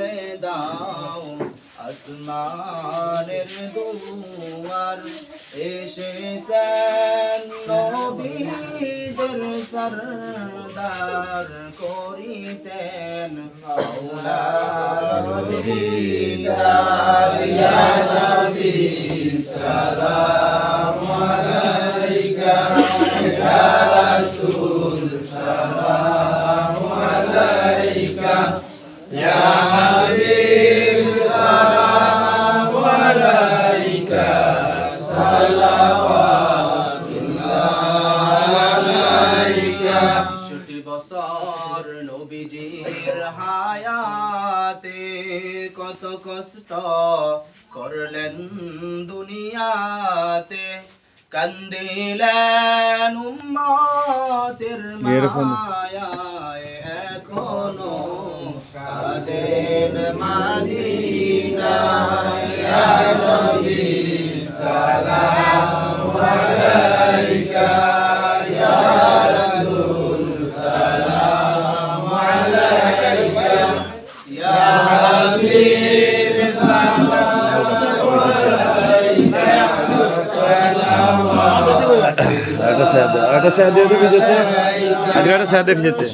খুলে দাও আসমানের দুয়ার এসেছেন নবীদের সরদার করিতেন মাওলার দিদার ইয়া নবী সালাম আলাইকা ইয়া রাসূল সালাম আলাইকা ইয়া হাবিব সালাম আলাইকা সালাওয়াতুল্লাহ আলাইকা ৬০ বছর নবীজির হায়াতে কত কষ্ট করলেন দুনিয়াতে কান্দিলেন উম্মতের মায়ায় এখনো কাঁদেন মদিনায় ইয়া নবী সালাম আলাইকা ইয়া রাসূল সালাম আলাইকা ইয়া হাবিব সালাম আলাইকা আটা সাদে রুবি যেতে আদিরাটা সাদে যেতে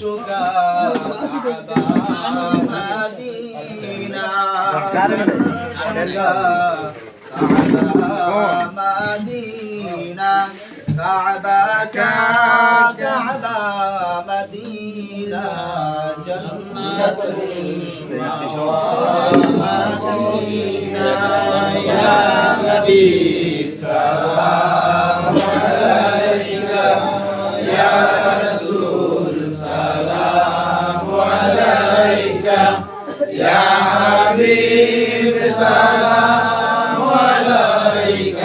مدينة كعبة كعبة مدينة جنة مدينة يا نبي سلام عليك يا رسول سلام عليك يا حبيب سلام عليك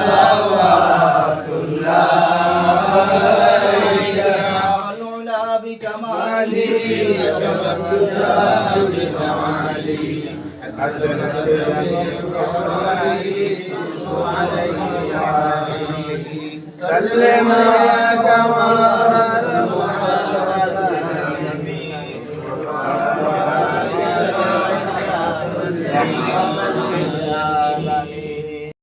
صلوات الله عليك العلا بكماله الجمال بكماله حسنت عليه سلم كما